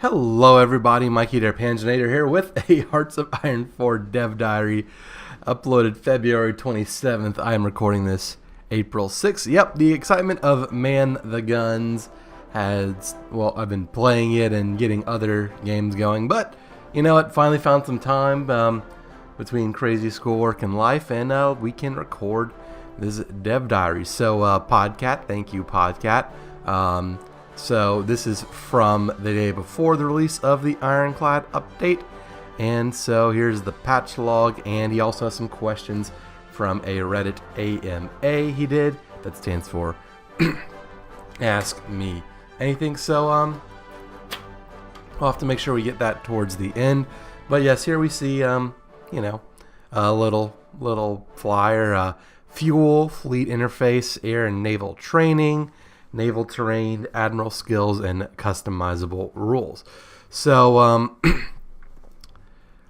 Hello everybody, Mikey there, Panzernator here with a Hearts of Iron 4 Dev Diary uploaded February 27th. I am recording this April 6th. Yep, the excitement of Man the Guns has, well, I've been playing it and getting other games going, but you know what, finally found some time between crazy schoolwork and life, and we can record this Dev Diary. So Podcat, thank you Podcat. So this is from the day before the release of the Ironclad update. And so here's the patch log, and he also has some questions from a Reddit AMA he did. That stands for Ask Me Anything. So we'll have to make sure we get that towards the end. But yes, here we see you know, a little flyer, fuel, fleet interface, air and naval training, naval terrain, admiral skills, and customizable rules. So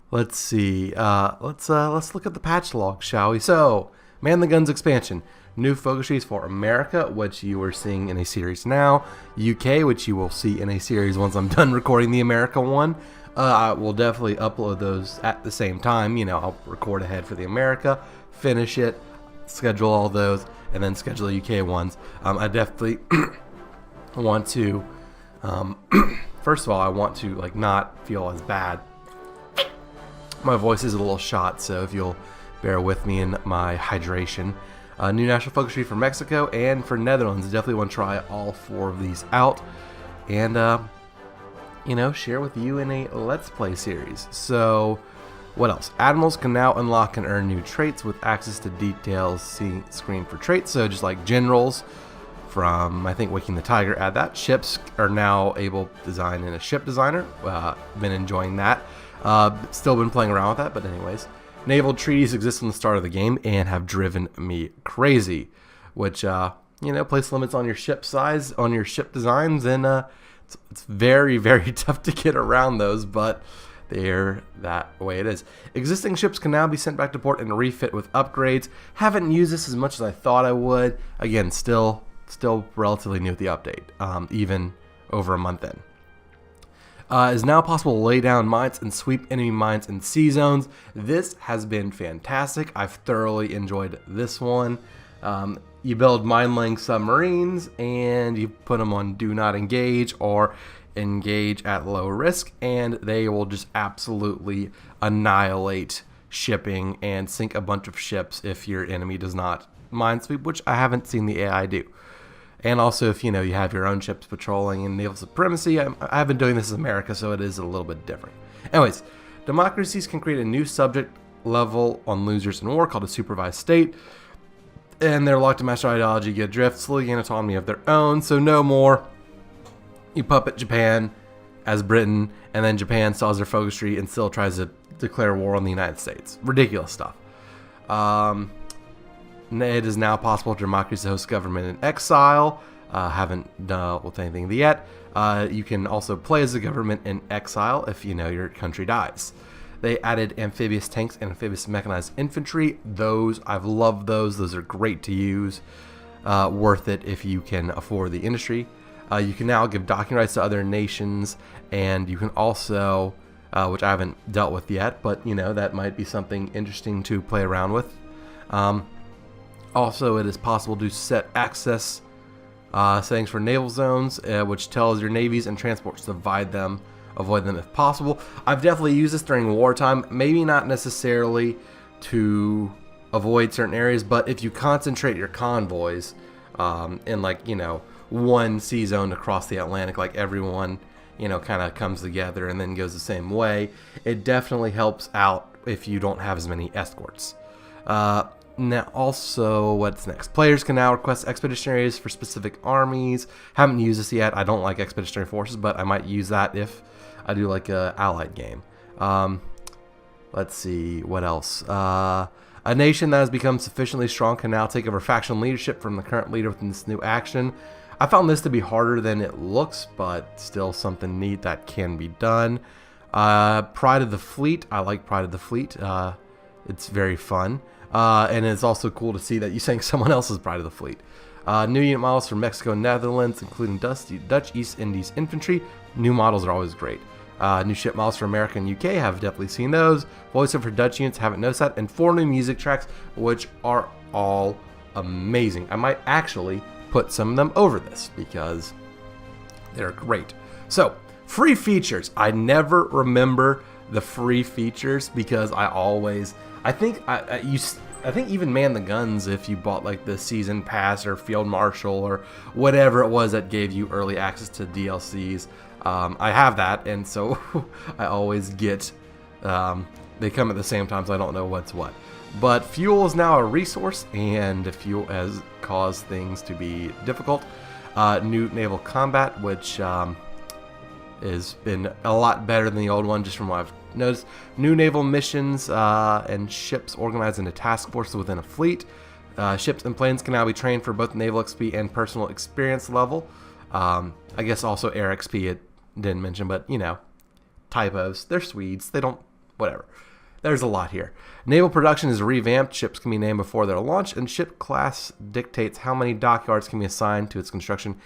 let's see. Let's look at the patch log, shall we? So, Man the Guns expansion, new focus trees for America, which you are seeing in a series now. UK, which you will see in a series once I'm done recording the America one. I will definitely upload those at the same time. You know, I'll record ahead for the America, finish it, schedule all those, and then schedule the UK ones. I definitely want to, first of all, I want to like not feel as bad. My voice is a little shot, so if you'll bear with me in my hydration. New national focus tree for Mexico and for Netherlands. Definitely want to try all 4 of these out, and you know, share with you in a Let's Play series. So what else? Admirals can now unlock and earn new traits with access to details screen for traits. So just like generals from, I think, Waking the Tiger, add that. Ships are now able to design in a ship designer. Been enjoying that. Still been playing around with that, but anyways. Naval treaties exist from the start of the game and have driven me crazy. Which, you know, place limits on your ship size, on your ship designs, and it's very, very tough to get around those, but they're that way it is. Existing ships can now be sent back to port and refit with upgrades. Haven't used this as much as I thought I would. Again, still relatively new with the update, even over a month in. It is now possible to lay down mines and sweep enemy mines in C zones. This has been fantastic. I've thoroughly enjoyed this one. You build mine-laying submarines and you put them on do not engage or engage at low risk, and they will just absolutely annihilate shipping and sink a bunch of ships if your enemy does not minesweep, which I haven't seen the AI do. And also, if you know, you have your own ships patrolling in naval supremacy. I've been doing this in America, so it is a little bit different. Anyways, democracies can create a new subject level on losers in war called a supervised state, and they're locked to master ideology, get drift, slowly gain autonomy of their own. So no more you puppet Japan as Britain, and then Japan sells their focus tree and still tries to declare war on the United States. Ridiculous stuff. It is now possible for democracies to host government in exile. Haven't dealt with anything yet. You can also play as a government in exile if you know your country dies. They added amphibious tanks and amphibious mechanized infantry. Those, I've loved those. Those are great to use. Worth it if you can afford the industry. You can now give docking rights to other nations, and you can also, which I haven't dealt with yet, but you know, that might be something interesting to play around with. Also, it is possible to set access settings for naval zones, which tells your navies and transports to avoid them if possible. I've definitely used this during wartime, maybe not necessarily to avoid certain areas, but if you concentrate your convoys in, like, you know, one sea zone across the Atlantic, like everyone, you know, kind of comes together and then goes the same way, it definitely helps out if you don't have as many escorts. Now, also, what's next? Players can now request expeditionaries for specific armies. Haven't used this yet. I don't like expeditionary forces, but I might use that if I do like a allied game. Let's see, what else? A nation that has become sufficiently strong can now take over faction leadership from the current leader within this new action. I found this to be harder than it looks, but still something neat that can be done. Pride of the Fleet. I like Pride of the Fleet. It's very fun. And it's also cool to see that you sank someone else's Pride of the Fleet. New unit models from Mexico and Netherlands, including Dutch East Indies infantry. New models are always great. New ship models for America and UK, have definitely seen those. Voiceover for Dutch units, haven't noticed that. And 4 new music tracks, which are all amazing. I might actually put some of them over this because they're great. So, free features. I never remember the free features because I think even Man the Guns, if you bought like the season pass or Field Marshal or whatever it was that gave you early access to DLCs, I have that, and so I always get they come at the same time, so I don't know what's what. But fuel is now a resource, and fuel has caused things to be difficult. New naval combat, which has been a lot better than the old one, just from what I've noticed. New naval missions and ships organized into task forces within a fleet. Ships and planes can now be trained for both naval XP and personal experience level. I guess also air XP it didn't mention, but you know, typos. They're Swedes. They don't, whatever. There's a lot here. Naval production is revamped. Ships can be named before they're launched, and ship class dictates how many dockyards can be assigned to its construction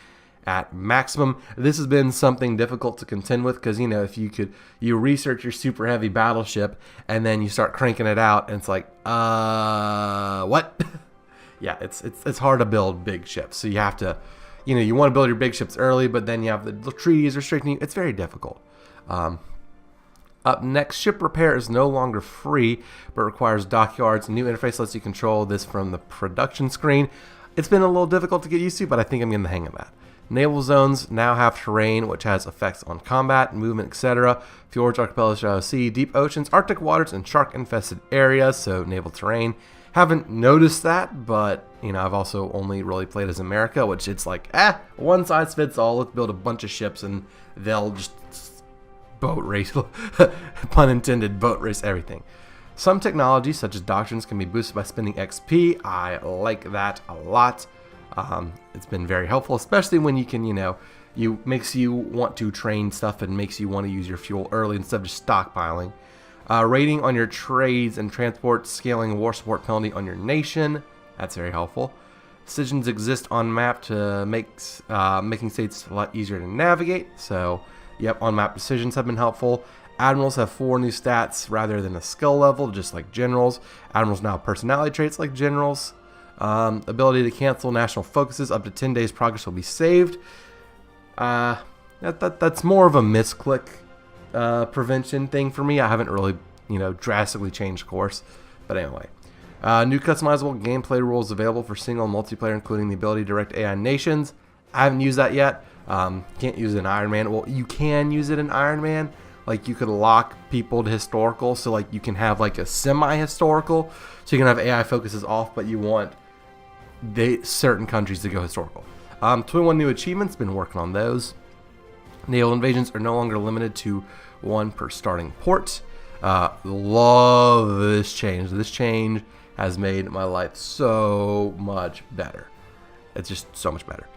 at maximum. This has been something difficult to contend with because, you know, if you research your super heavy battleship and then you start cranking it out and it's like, what? Yeah, it's hard to build big ships. So you have to, you know, you want to build your big ships early, but then you have the treaties restricting you. It's very difficult. Up next, ship repair is no longer free, but requires dockyards. A new interface lets you control this from the production screen. It's been a little difficult to get used to, but I think I'm getting the hang of that. Naval zones now have terrain, which has effects on combat, movement, etc. Fjords, archipelagos, shallow sea, deep oceans, Arctic waters, and shark-infested areas, so naval terrain. Haven't noticed that, but, you know, I've also only really played as America, which it's like, one size fits all. Let's build a bunch of ships, and they'll just boat race, pun intended, boat race everything. Some technologies, such as doctrines, can be boosted by spending XP. I like that a lot. It's been very helpful, especially when you can, you know, makes you want to train stuff and makes you want to use your fuel early instead of just stockpiling. Rating on your trades and transport, scaling war support penalty on your nation. That's very helpful. Decisions exist on map to making states a lot easier to navigate. So, yep, on-map decisions have been helpful. Admirals have 4 new stats rather than a skill level, just like generals. Admirals now have personality traits like generals. Ability to cancel national focuses. Up to 10 days progress will be saved. That's more of a misclick prevention thing for me. I haven't really, you know, drastically changed course. But anyway. New customizable gameplay rules available for single and multiplayer, including the ability to direct AI nations. I haven't used that yet. Can't use it in Iron Man. Well, you can use it in Iron Man. Like, you could lock people to historical, so like you can have like a semi-historical, so you can have AI focuses off, but you want certain countries to go historical. 21 new achievements, been working on those. Naval invasions are no longer limited to 1 per starting port. Love this change. This change has made my life so much better. It's just so much better.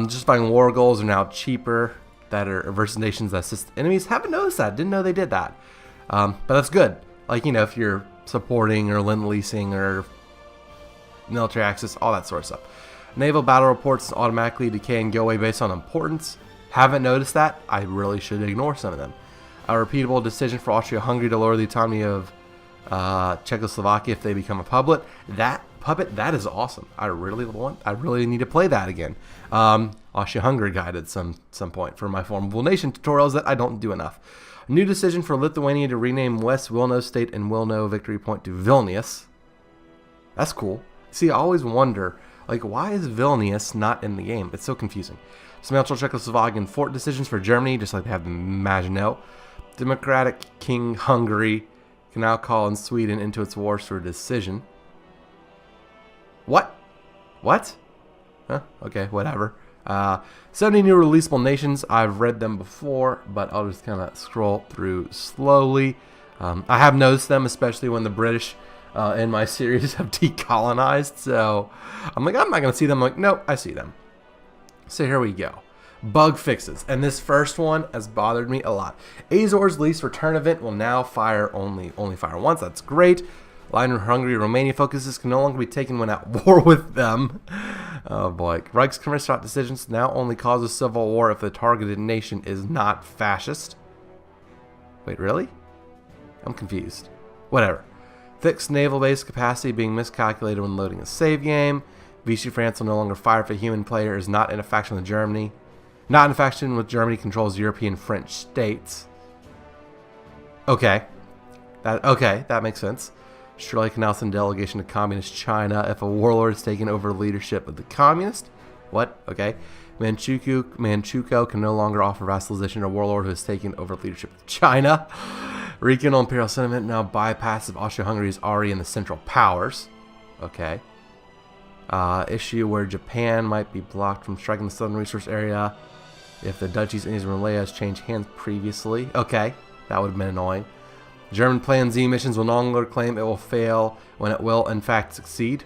Justifying war goals are now cheaper that are versus nations that assist enemies. Haven't noticed that. Didn't know they did that. But that's good. Like, you know, if you're supporting or lend-leasing or military access, all that sort of stuff. Naval battle reports automatically decay and go away based on importance. Haven't noticed that. I really should ignore some of them. A repeatable decision for Austria-Hungary to lower the autonomy of Czechoslovakia if they become a puppet. That is awesome. I really need to play that again. Austria-Hungary guide at some point for my formable nation tutorials that I don't do enough. New decision for Lithuania to rename West Wilno State and Wilno Victory Point to Vilnius. That's cool. See, I always wonder, like, why is Vilnius not in the game? It's so confusing. Dismantle Czechoslovakian fort decisions for Germany, just like they have in Maginot. Democratic King Hungary can now call in Sweden into its wars through a decision. What? Huh? Okay, whatever. 70 new releasable nations. I've read them before, but I'll just kind of scroll through slowly. I have noticed them, especially when the British in my series have decolonized. So I'm like, I'm not going to see them. I'm like, nope, I see them. So here we go. Bug fixes. And this first one has bothered me a lot. Azor's lease return event will now fire only fire once. That's great. Line Hungary, Romania focuses can no longer be taken when at war with them. Oh boy. Reichskommissar decisions now only causes civil war if the targeted nation is not fascist. Wait, really? I'm confused. Whatever. Fixed naval base capacity being miscalculated when loading a save game. Vichy France will no longer fire if a human player is not in a faction with Germany. Not in a faction with Germany controls European French states. Okay. That makes sense. Australia can now send delegation to Communist China if a warlord is taken over leadership of the Communist. What? Okay. Manchukuo can no longer offer vassalization to a warlord who has taken over leadership of China. Regional imperial sentiment now bypasses Austria-Hungary is already in the Central Powers. Okay. Issue where Japan might be blocked from striking the southern resource area if the duchies, Indies, and Malaya has changed hands previously. Okay. That would have been annoying. German Plan Z missions will no longer claim it will fail when it will, in fact, succeed.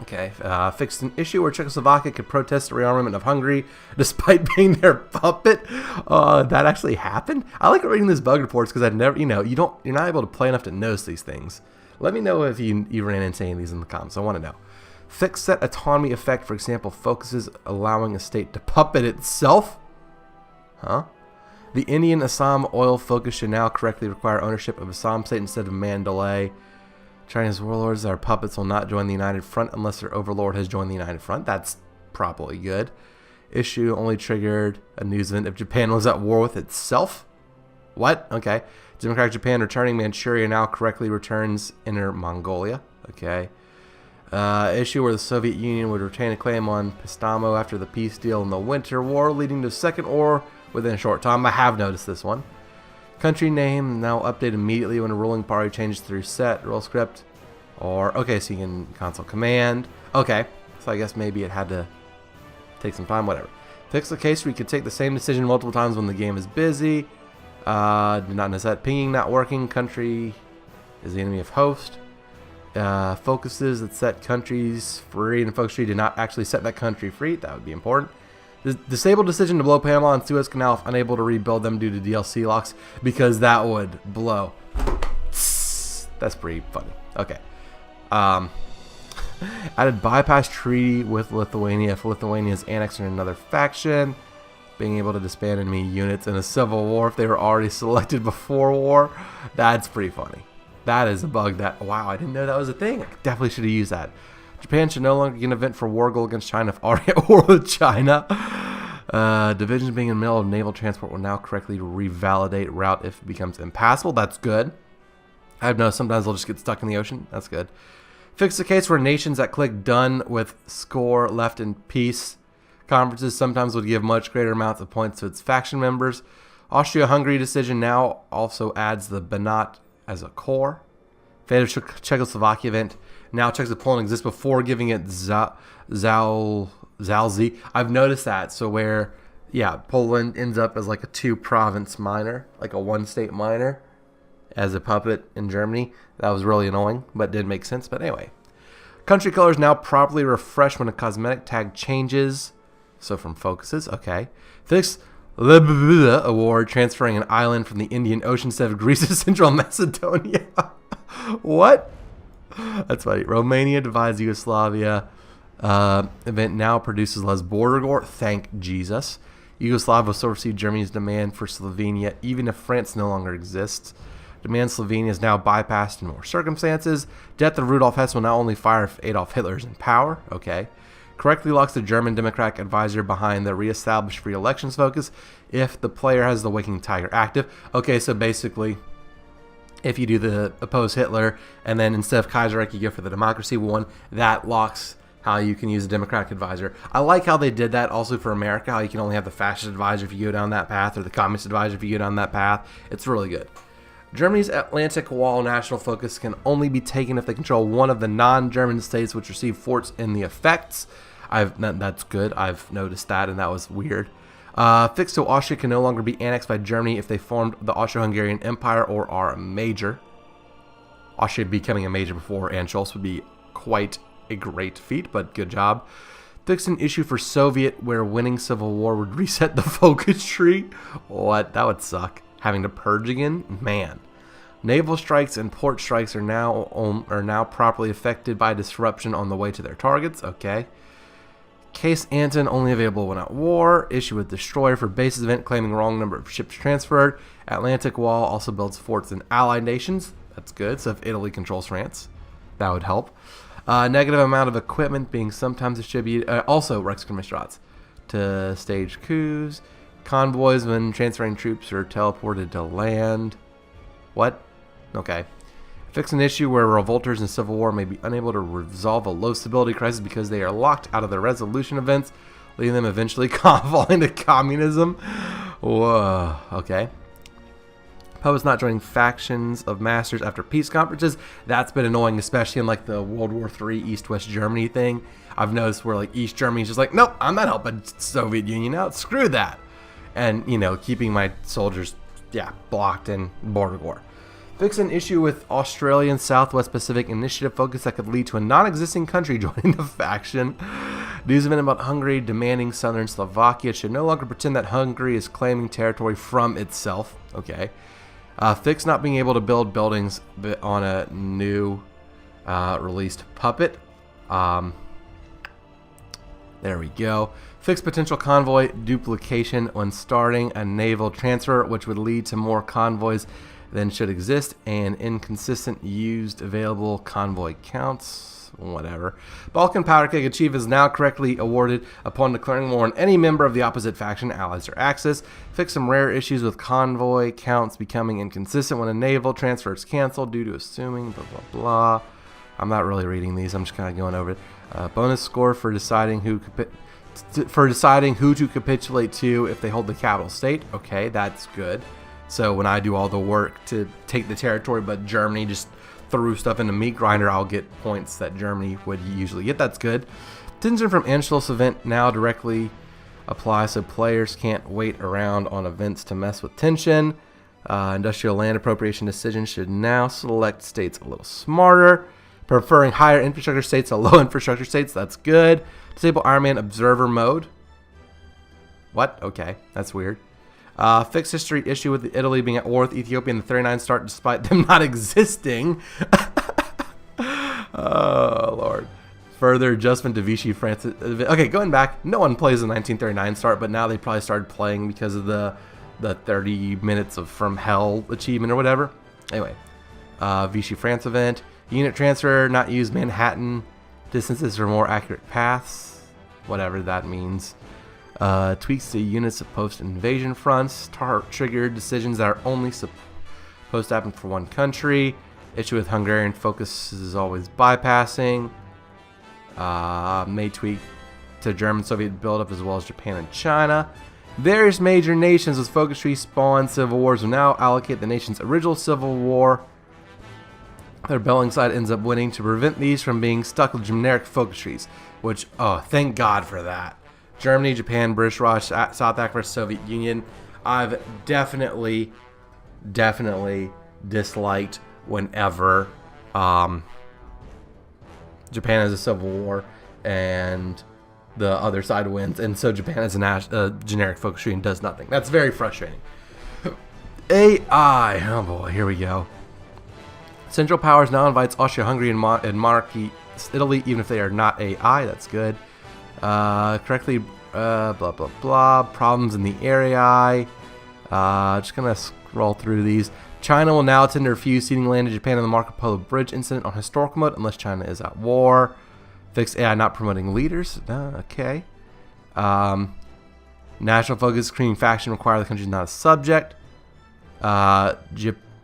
Okay. Fixed an issue where Czechoslovakia could protest the rearmament of Hungary despite being their puppet. That actually happened. I like reading these bug reports because I've never, you're not able to play enough to notice these things. Let me know if you ran into any of these in the comments. I want to know. Fixed set autonomy effect, for example, focuses allowing a state to puppet itself. Huh? The Indian Assam oil focus should now correctly require ownership of Assam state instead of Mandalay. China's warlords that are puppets will not join the United Front unless their overlord has joined the United Front. That's probably good. Issue only triggered a news event if Japan was at war with itself. What? Okay. Democratic Japan returning Manchuria now correctly returns Inner Mongolia. Okay. Issue where the Soviet Union would retain a claim on Pistamo after the peace deal in the Winter War, leading to a second war within a short time. I have noticed this one. Country name now update immediately when a ruling party changes through set, rule script, or, okay, so you can console command. Okay, so I guess maybe it had to take some time, whatever. Fix the case where you could take the same decision multiple times when the game is busy. Did not notice that. Pinging not working. Country is the enemy of host. Focuses that set countries free, and focus tree did not actually set that country free. That would be important. Disable decision to blow Panama and Suez Canal if unable to rebuild them due to DLC locks, because that would blow. That's pretty funny. Okay. Added bypass treaty with Lithuania if Lithuania is annexed in another faction. Being able to disband enemy units in a civil war if they were already selected before war. That's pretty funny. That is a bug that, wow, I didn't know that was a thing. I definitely should have used that. Japan should no longer get an event for war goal against China if already at war with China. Divisions being in the middle of naval transport will now correctly revalidate route if it becomes impassable. That's good. I've noticed sometimes they'll just get stuck in the ocean. That's good. Fix the case where nations that click done with score left in peace conferences sometimes would give much greater amounts of points to its faction members. Austria-Hungary decision now also adds the Banat as a core. Fate of Czechoslovakia event. Now checks if Poland exists before giving it Zalzi. I've noticed that. So where, yeah, Poland ends up as like a 2-province minor, like a 1-state minor, as a puppet in Germany. That was really annoying, but did make sense. But anyway. Country colors now properly refresh when a cosmetic tag changes. So from focuses, okay. Fix the award transferring an island from the Indian Ocean instead of Greece to Central Macedonia. What? That's funny. Romania divides Yugoslavia. Event now produces less border gore. Thank Jesus. Yugoslavia will still receive Germany's demand for Slovenia, even if France no longer exists. Demand Slovenia is now bypassed in more circumstances. Death of Rudolf Hess will not only fire if Adolf Hitler is in power. Okay. Correctly locks the German Democratic advisor behind the reestablished free elections focus if the player has the Waking Tiger active. Okay, so basically, if you do the oppose Hitler and then instead of Kaiserreich you go for the democracy one, that locks how you can use a Democratic advisor. I like how they did that also for America, how you can only have the fascist advisor if you go down that path or the communist advisor if you go down that path. It's really good. Germany's Atlantic Wall national focus can only be taken if they control one of the non-German states which receive forts in the effects. That's good. I've noticed that, and that was weird. Fixed to Austria can no longer be annexed by Germany if they formed the Austro-Hungarian Empire or are a major. Austria becoming a major before Anschluss would be quite a great feat, but good job. Fixed an issue for Soviet where winning civil war would reset the focus tree. What? That would suck. Having to purge again? Man. Naval strikes and port strikes are now properly affected by disruption on the way to their targets. Okay. Case Anton only available when at war. Issue with destroyer for bases event claiming wrong number of ships transferred. Atlantic Wall also builds forts in allied nations. That's good. So if Italy controls France, that would help. Negative amount of equipment being sometimes distributed. Also Rex Commissionates to stage coups. Convoys when transferring troops are teleported to land. What? Okay. Fix an issue where revolters in civil war may be unable to resolve a low stability crisis because they are locked out of the resolution events, leaving them eventually falling to communism. Whoa. Okay. Puppets not joining factions of masters after peace conferences. That's been annoying, especially in like the World War III East-West Germany thing. I've noticed where like East Germany is just like, nope, I'm not helping Soviet Union out. Screw that. And, you know, keeping my soldiers, blocked in border war. Fix an issue with Australian Southwest Pacific Initiative focus that could lead to a non-existing country joining the faction. News event about Hungary demanding southern Slovakia should no longer pretend that Hungary is claiming territory from itself. Okay. Fix not being able to build buildings on a new released puppet. There we go. Fix potential convoy duplication when starting a naval transfer, which would lead to more convoys than should exist, and inconsistent used available convoy counts. Whatever. Balkan Powder Keg Achieve is now correctly awarded upon declaring war on any member of the opposite faction, allies, or axis. Fix some rare issues with convoy counts becoming inconsistent when a naval transfer is canceled due to assuming blah blah blah. I'm not really reading these. I'm just kind of going over it. Bonus score for deciding who to capitulate to if they hold the capital state. Okay, that's good. So when I do all the work to take the territory, but Germany just threw stuff in the meat grinder, I'll get points that Germany would usually get. That's good. Tension from Anschluss event now directly applies, so players can't wait around on events to mess with tension. Industrial land appropriation decisions should now select states a little smarter. Preferring higher infrastructure states to low infrastructure states. That's good. Disable Iron Man observer mode. What? Okay, that's weird. Fix history issue with Italy being at war with Ethiopia in the 39 start despite them not existing. Oh, Lord. Further adjustment to Vichy France. Okay, going back, no one plays the 1939 start, but now they probably started playing because of the 30 minutes of From Hell achievement or whatever. Anyway, Vichy France event. Unit transfer, not use Manhattan distances for more accurate paths. Whatever that means. Tweaks to units of post-invasion fronts. Trigger decisions that are only supposed to happen for one country. Issue with Hungarian focus is always bypassing. May tweak to German-Soviet buildup as well as Japan and China. Various major nations with focus tree spawn civil wars will now allocate the nation's original civil war. Their belling side ends up winning to prevent these from being stuck with generic focus trees. Which, oh, thank God for that. Germany, Japan, British Raj, South Africa, Soviet Union. I've definitely disliked whenever Japan has a civil war and the other side wins, and so Japan has a generic focus tree and does nothing. That's very frustrating. AI, oh boy, here we go. Central Powers now invites Austria-Hungary and monarchy Italy, even if they are not AI. That's good. Correctly, blah blah blah. Problems in the area. Just gonna scroll through these. China will now tend to refuse ceding land to Japan in the Marco Polo Bridge incident on historical mode unless China is at war. Fix AI not promoting leaders. Okay. National focus screening faction require the country is not a subject.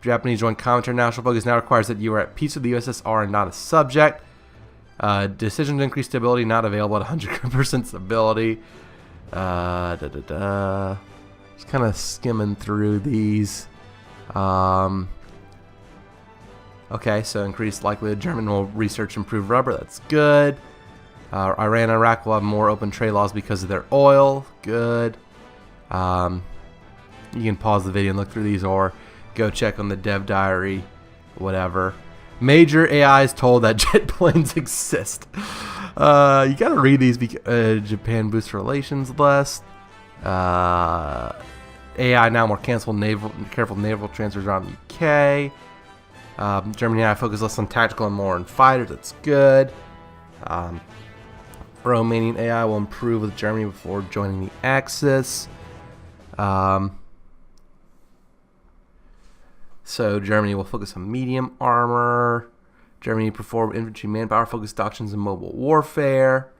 Japanese joint commentary national focus now requires that you are at peace with the USSR and not a subject. Decision to increase stability not available at 100% stability. Just kind of skimming through these. Okay, so increased likelihood German will research improve rubber. That's good. Iran and Iraq will have more open trade laws because of their oil. Good. You can pause the video and look through these, or go check on the dev diary. Whatever. Major AI is told that jet planes exist. You gotta read these because Japan boosts relations less. AI now more careful naval transfers around the UK. Germany AI focus less on tactical and more on fighters. That's good. Romanian AI will improve with Germany before joining the Axis. So Germany will focus on medium armor. Germany perform infantry manpower focused doctrines in mobile warfare.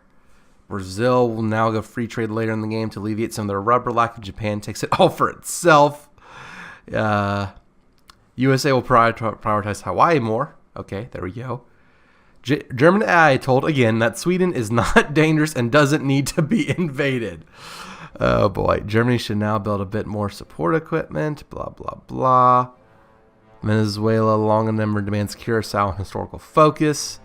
Brazil will now go free trade later in the game to alleviate some of their rubber lack. Japan takes it all for itself. USA will prioritize Hawaii more. Okay, there we go. German AI told again that Sweden is not dangerous and doesn't need to be invaded. Oh boy. Germany should now build a bit more support equipment. Blah, blah, blah. Venezuela, long in number, demands Curacao and historical focus.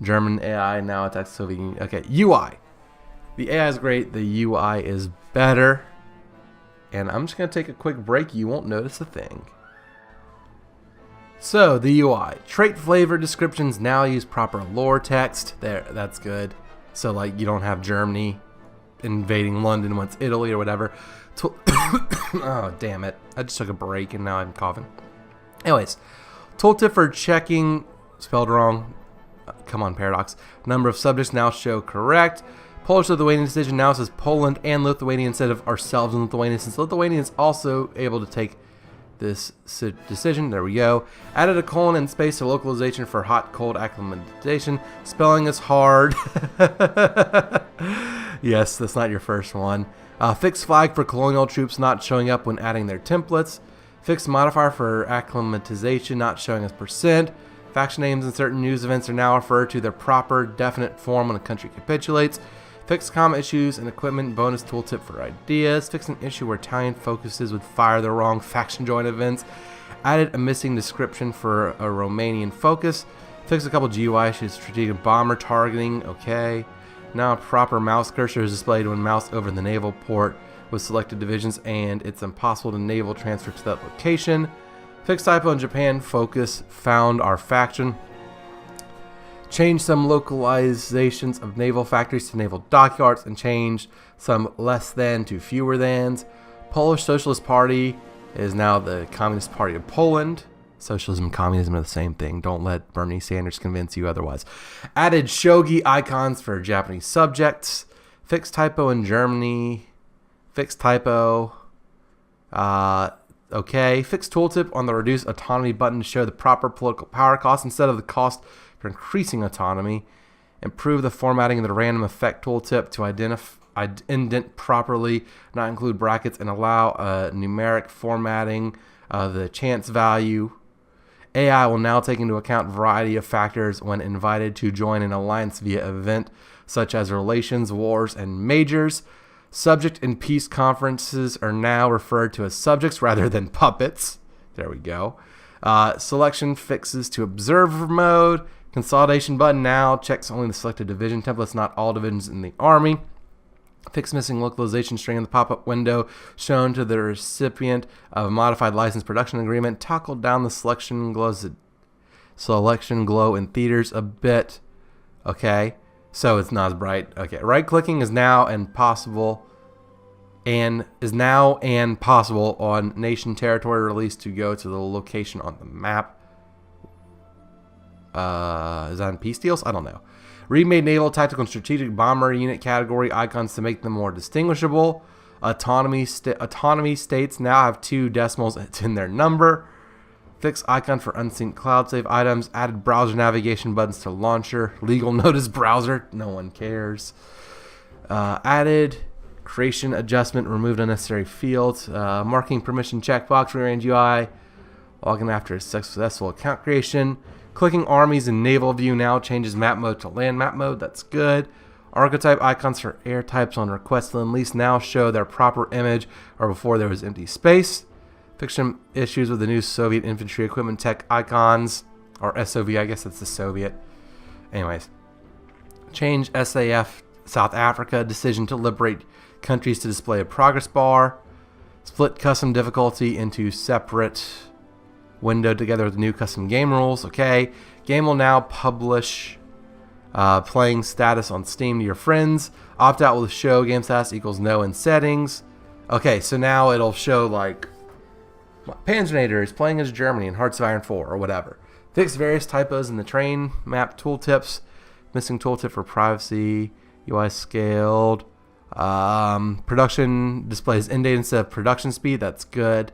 German AI now attacks Soviet Union. Okay, UI. The AI is great. The UI is better. And I'm just going to take a quick break. You won't notice a thing. So, the UI. Trait flavor descriptions now use proper lore text. There, that's good. So, like, you don't have Germany invading London once Italy or whatever. Oh, damn it. I just took a break and now I'm coughing. Anyways, tooltip for checking, spelled wrong. Come on, Paradox. Number of subjects now show correct. Polish-Lithuanian decision now says Poland and Lithuania instead of ourselves and Lithuania, since Lithuania is also able to take this decision. There we go. Added a colon and space to localization for hot-cold acclimatization. Spelling is hard. Yes, that's not your first one. Fixed flag for colonial troops not showing up when adding their templates. Fixed modifier for acclimatization not showing as %. Faction names in certain news events are now referred to their proper, definite form when a country capitulates. Fixed comma issues and equipment bonus tooltip for ideas. Fixed an issue where Italian focuses would fire the wrong faction join events. Added a missing description for a Romanian focus. Fixed a couple GUI issues, strategic bomber targeting. Okay. Now a proper mouse cursor is displayed when mouse over the naval port with selected divisions, and it's impossible to naval transfer to that location. Fixed typo in Japan focus found our faction. Change some localizations of naval factories to naval dockyards and change some less than to fewer thans. Polish Socialist Party is now the Communist Party of Poland. Socialism and communism are the same thing. Don't let Bernie Sanders convince you otherwise. Added shogi icons for Japanese subjects. Fixed typo in Germany. Fixed typo. Okay. Fixed tooltip on the reduce autonomy button to show the proper political power cost instead of the cost for increasing autonomy. Improve the formatting of the random effect tooltip to indent properly, not include brackets, and allow numeric formatting of the chance value. AI will now take into account a variety of factors when invited to join an alliance via event, such as relations, wars, and majors. Subject and peace conferences are now referred to as subjects rather than puppets. There we go. Selection fixes to observer mode. Consolidation button now checks only the selected division templates, not all divisions in the army. Fix missing localization string in the pop-up window shown to the recipient of a modified license production agreement. Toggle down the selection glow in theaters a bit. Okay, so it's not as bright. Okay, right-clicking is now and possible on nation territory release to go to the location on the map. Is that on peace deals? I don't know. Remade naval, tactical, and strategic bomber unit category icons to make them more distinguishable. Autonomy states now have 2 decimals in their number. Fixed icon for unseen cloud save items. Added browser navigation buttons to launcher. Legal notice browser. No one cares. Added creation adjustment. Removed unnecessary fields. Marking permission checkbox. Rearrange UI. Login after a successful account creation. Clicking armies in naval view now changes map mode to land map mode. That's good. Archetype icons for air types on request and lease now show their proper image or before there was empty space. Fix some issues with the new Soviet infantry equipment tech icons, or SOV, I guess that's the Soviet. Anyways. Change SAF South Africa decision to liberate countries to display a progress bar. Split custom difficulty into separate window together with the new custom game rules. Okay. Game will now publish playing status on Steam to your friends. Opt out will show game status equals no in settings. Okay, so now it'll show like Panzernator is playing as Germany in Hearts of Iron 4 or whatever. Fix various typos in the train map tooltips. Missing tooltip for privacy. UI scaled. Production displays end date instead of production speed. That's good.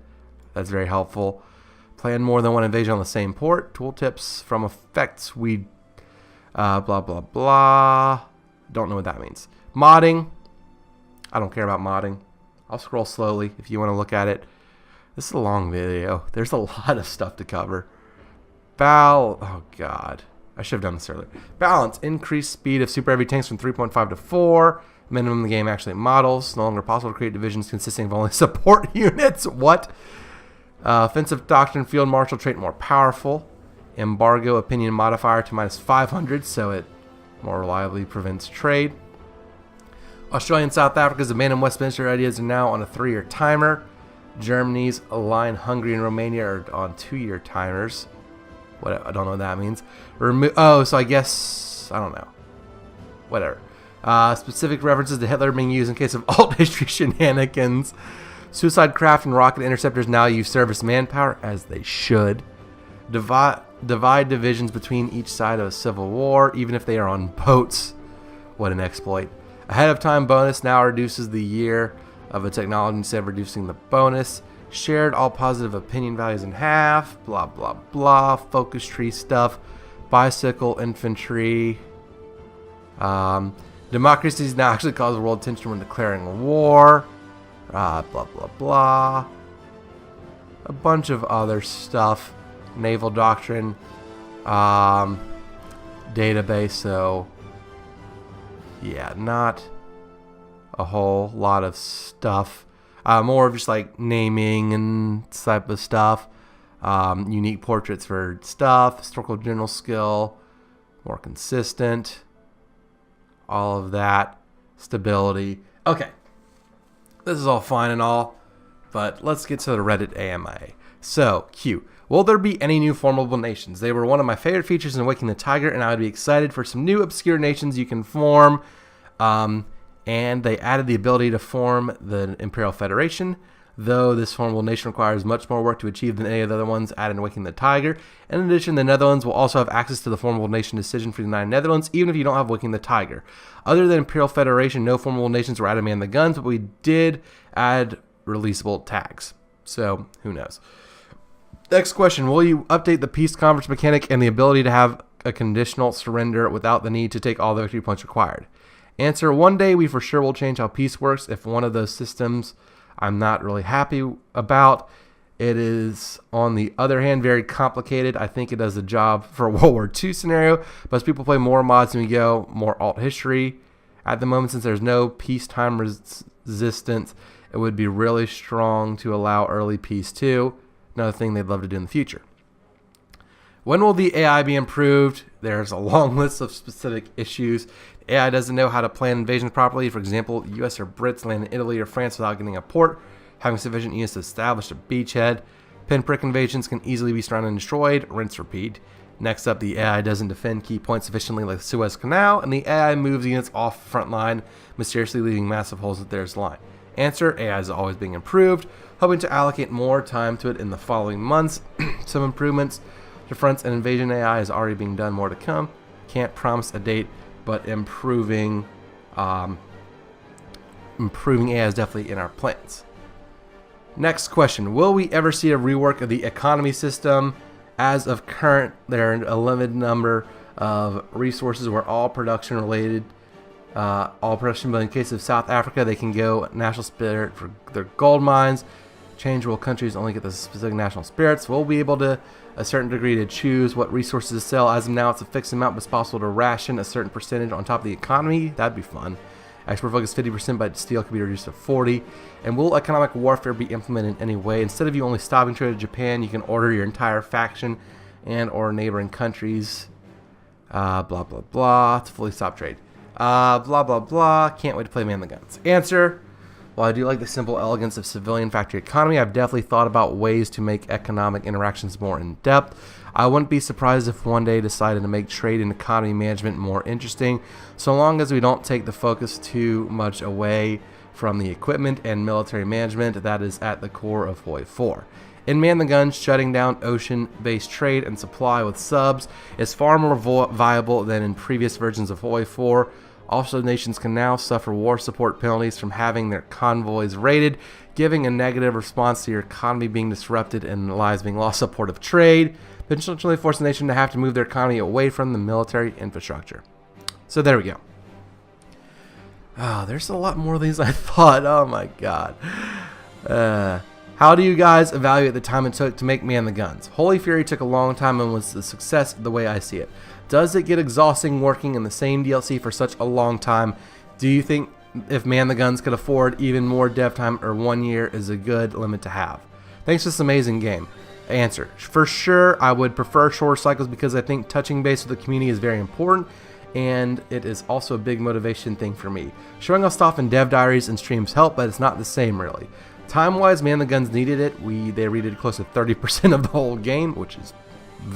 That's very helpful. Plan more than one invasion on the same port. Tooltips from effects. We blah blah blah. Don't know what that means. Modding. I don't care about modding. I'll scroll slowly if you want to look at it. This is a long video. There's a lot of stuff to cover. Oh god. I should have done this earlier. Balance. Increased speed of super heavy tanks from 3.5 to 4. Minimum the game actually models. No longer possible to create divisions consisting of only support units. What? Offensive doctrine. Field marshal trait more powerful. Embargo opinion modifier to -500, so it more reliably prevents trade. Australia and South Africa's abandoned Westminster ideas are now on a 3-year timer. Germany's align Hungary and Romania are on 2-year timers. What? I don't know what that means. So I guess I don't know. Whatever. Specific references to Hitler being used in case of alt history shenanigans. Suicide craft and rocket interceptors now use service manpower, as they should. Divide divisions between each side of a civil war, even if they are on boats. What an exploit. Ahead of time bonus now reduces the year of a technology instead of reducing the bonus. Shared all positive opinion values in half. Blah, blah, blah. Focus tree stuff. Bicycle infantry. Democracies now actually cause world attention when declaring war. Blah, blah, blah. A bunch of other stuff. Naval doctrine. Database, so yeah, not a whole lot of stuff. More of just like naming and type of stuff. Unique portraits for stuff. Historical general skill. More consistent. All of that. Stability. Okay. This is all fine and all, but let's get to the Reddit AMA. So, Q. Will there be any new formidable nations? They were one of my favorite features in Awakening the Tiger, and I would be excited for some new obscure nations you can form. And they added the ability to form the Imperial Federation, though this formidable nation requires much more work to achieve than any of the other ones added in Awakening the Tiger. In addition, the Netherlands will also have access to the formidable nation decision for the United Netherlands, even if you don't have Awakening the Tiger. Other than Imperial Federation, no formidable nations were added to man the guns, but we did add releasable tags. So, who knows? Next question. Will you update the peace conference mechanic and the ability to have a conditional surrender without the need to take all the victory points required? Answer. One day we for sure will change how peace works. If one of those systems I'm not really happy about, it is, on the other hand, very complicated. I think it does the job for a World War II scenario, but as people play more mods and we go more alt history, at the moment, since there's no peacetime resistance, it would be really strong to allow early peace too. Another thing they'd love to do in the future. When will the AI be improved? There's a long list of specific issues. The AI doesn't know how to plan invasions properly. For example, US or Brits land in Italy or France without getting a port, having sufficient units to establish a beachhead. Pinprick invasions can easily be surrounded and destroyed. Rinse, repeat. Next up, the AI doesn't defend key points sufficiently like the Suez Canal, and the AI moves units off the front line, mysteriously leaving massive holes at their line. Answer. AI is always being improved, hoping to allocate more time to it in the following months. Some improvements to fronts and invasion AI is already being done, more to come. Can't promise a date, but improving AI is definitely in our plans. Next question. Will we ever see a rework of the economy system? As of current, there are a limited number of resources where all production related, but in case of South Africa, they can go national spirit for their gold mines. Change will countries only get the specific national spirits. We'll be able to, a certain degree, to choose what resources to sell. As of now, it's a fixed amount, but it's possible to ration a certain percentage on top of the economy. That'd be fun. Export focus 50%, but steel can be reduced to 40%. And will economic warfare be implemented in any way? Instead of you only stopping trade to Japan, you can order your entire faction and or neighboring countries. Blah, blah, blah. To fully stop trade. Blah, blah, blah. Can't wait to play Man the Guns. Answer. While I do like the simple elegance of civilian factory economy, I've definitely thought about ways to make economic interactions more in-depth. I wouldn't be surprised if one day decided to make trade and economy management more interesting, so long as we don't take the focus too much away from the equipment and military management that is at the core of Hoi 4. In Man the Guns, shutting down ocean-based trade and supply with subs is far more viable than in previous versions of Hawaii 4. Also, nations can now suffer war support penalties from having their convoys raided, giving a negative response to your economy being disrupted and lives being lost. Support of trade potentially force a nation to have to move their economy away from the military infrastructure. So there we go. Oh, there's a lot more of these I thought. Oh my god. How do you guys evaluate the time it took to make Man the Guns? Holy Fury took a long time and was a success the way I see it. Does it get exhausting working in the same DLC for such a long time? Do you think if Man the Guns could afford even more dev time, or 1 year is a good limit to have? Thanks for this amazing game. Answer: for sure, I would prefer shorter cycles because I think touching base with the community is very important, and it is also a big motivation thing for me. Showing off stuff in dev diaries and streams help, but it's not the same really. Time-wise, Man the Guns needed it. They redid close to 30% of the whole game, which is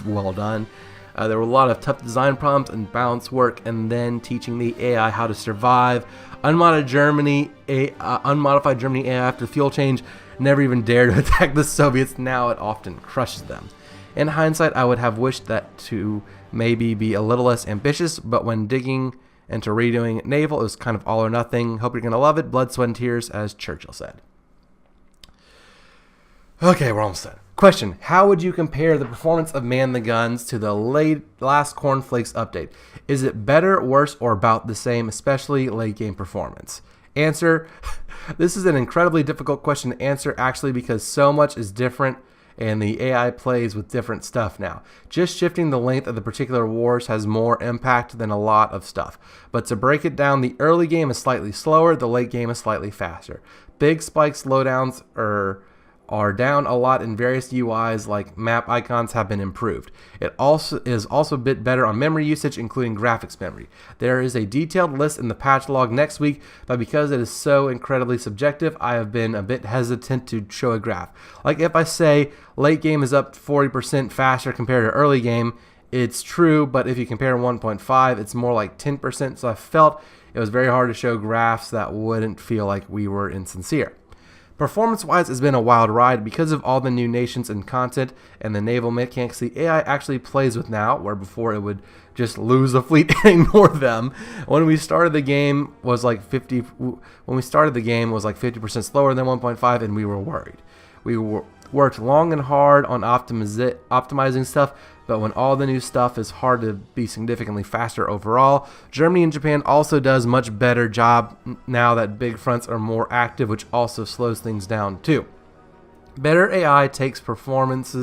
well done. There were a lot of tough design problems and balance work, and then teaching the AI how to survive. Unmodified Germany AI after the fuel change never even dared to attack the Soviets. Now it often crushes them. In hindsight, I would have wished that to maybe be a little less ambitious, but when digging into redoing Naval, it was kind of all or nothing. Hope you're going to love it. Blood, sweat, and tears, as Churchill said. Okay, we're almost done. Question: how would you compare the performance of Man the Guns to the last Cornflakes update? Is it better, worse, or about the same, especially late game performance? Answer: this is an incredibly difficult question to answer actually, because so much is different and the AI plays with different stuff now. Just shifting the length of the particular wars has more impact than a lot of stuff. But to break it down, the early game is slightly slower, the late game is slightly faster. Big spikes, slowdowns are down a lot, in various UIs like map icons have been improved. It is also a bit better on memory usage, including graphics memory. There is a detailed list in the patch log next week, but because it is so incredibly subjective, I have been a bit hesitant to show a graph. Like if I say late game is up 40% faster compared to early game, it's true, but if you compare 1.5, it's more like 10%, so I felt it was very hard to show graphs that wouldn't feel like we were insincere. Performance-wise, it's been a wild ride because of all the new nations and content and the naval mechanics the AI actually plays with now, where before it would just lose a fleet and ignore them. When we started the game was like 50% slower than 1.5, and we were worried. We worked long and hard on optimizing stuff, but when all the new stuff is hard to be significantly faster overall. Germany and Japan also does much better job now that big fronts are more active, which also slows things down too. Better AI takes performance,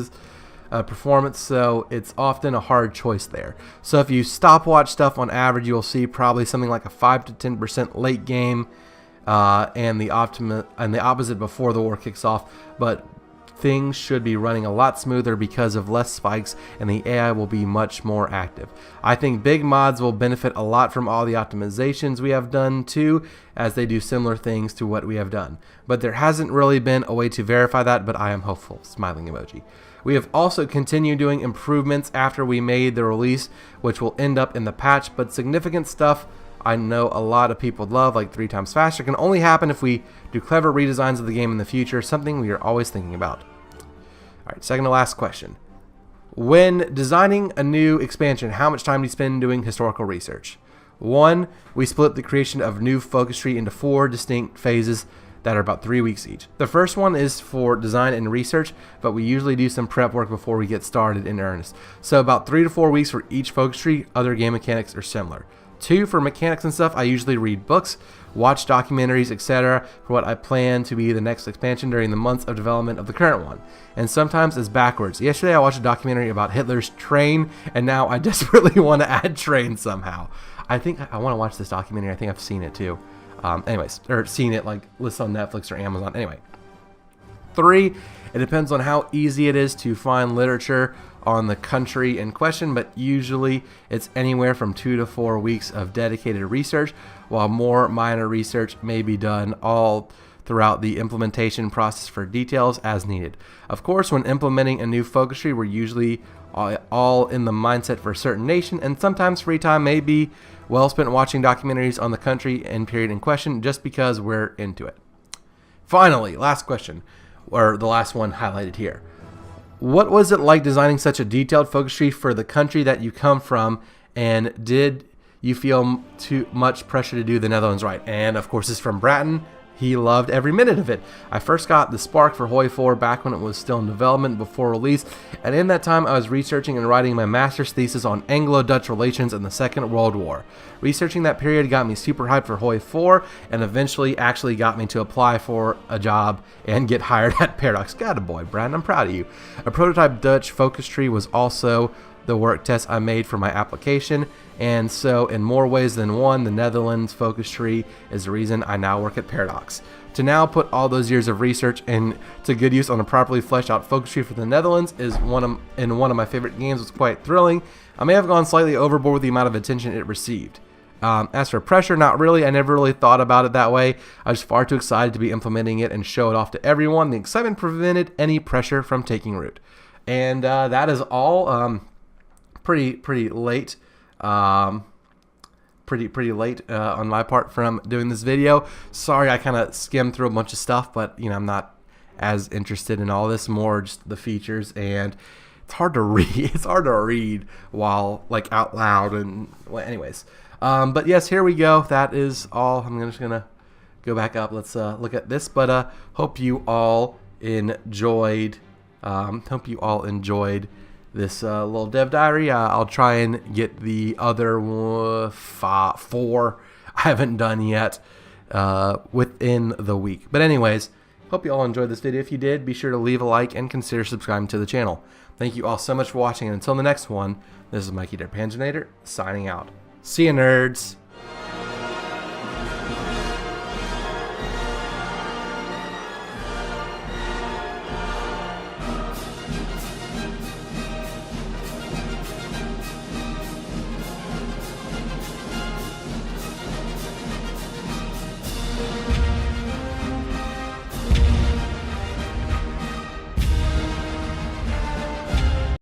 so it's often a hard choice there. So if you stopwatch stuff on average, you'll see probably something like a 5 to 10% late game, and the opposite before the war kicks off. But things should be running a lot smoother because of less spikes, and the AI will be much more active. I think big mods will benefit a lot from all the optimizations we have done too, as they do similar things to what we have done. But there hasn't really been a way to verify that, but I am hopeful. Smiling emoji. We have also continued doing improvements after we made the release, which will end up in the patch, but significant stuff I know a lot of people love, like 3 times faster, can only happen if we do clever redesigns of the game in the future, something we are always thinking about. Alright, second to last question. When designing a new expansion, how much time do you spend doing historical research? 1. We split the creation of new focus tree into 4 distinct phases that are about 3 weeks each. The first one is for design and research, but we usually do some prep work before we get started in earnest. So about 3 to 4 weeks for each focus tree. Other game mechanics are similar. 2, for mechanics and stuff, I usually read books, watch documentaries, etc. for what I plan to be the next expansion during the months of development of the current one. And sometimes it's backwards. Yesterday I watched a documentary about Hitler's train, and now I desperately want to add trains somehow. I think I want to watch this documentary. I think I've seen it too. Or seen it like listed on Netflix or Amazon. Anyway. 3, it depends on how easy it is to find literature on the country in question, but usually it's anywhere from 2 to 4 weeks of dedicated research, while more minor research may be done all throughout the implementation process for details as needed. Of course, when implementing a new focus tree, we're usually all in the mindset for a certain nation, and sometimes free time may be well spent watching documentaries on the country and period in question just because we're into it. Finally, last question, or the last one highlighted here. What was it like designing such a detailed focus tree for the country that you come from, and did you feel too much pressure to do the Netherlands right? And of course, it's from Bratton. He loved every minute of it. I first got the spark for Hoi 4 back when it was still in development before release, and in that time I was researching and writing my master's thesis on Anglo-Dutch relations in the Second World War. Researching that period got me super hyped for Hoi 4, and eventually actually got me to apply for a job and get hired at Paradox. God, a boy, Brandon, I'm proud of you. A prototype Dutch focus tree was also the work test I made for my application, and so in more ways than one, the Netherlands focus tree is the reason I now work at Paradox. To now put all those years of research into good use on a properly fleshed out focus tree for the Netherlands is one of my favorite games. Was quite thrilling. I may have gone slightly overboard with the amount of attention it received. As for pressure, not really. I never really thought about it that way. I was far too excited to be implementing it and show it off to everyone. The excitement prevented any pressure from taking root. And that is all. Pretty late, pretty late on my part from doing this video. Sorry, I kind of skimmed through a bunch of stuff, but you know, I'm not as interested in all this. More just the features, and it's hard to read. It's hard to read while like out loud. And well, anyways, but yes, here we go. That is all. I'm just gonna go back up. Let's look at this. But hope you all enjoyed. This little dev diary. I'll try and get the other 4 I haven't done yet within the week. But anyways, hope you all enjoyed this video. If you did, be sure to leave a like and consider subscribing to the channel. Thank you all so much for watching, and until the next one, this is Mikey Panzernator signing out. See ya, nerds!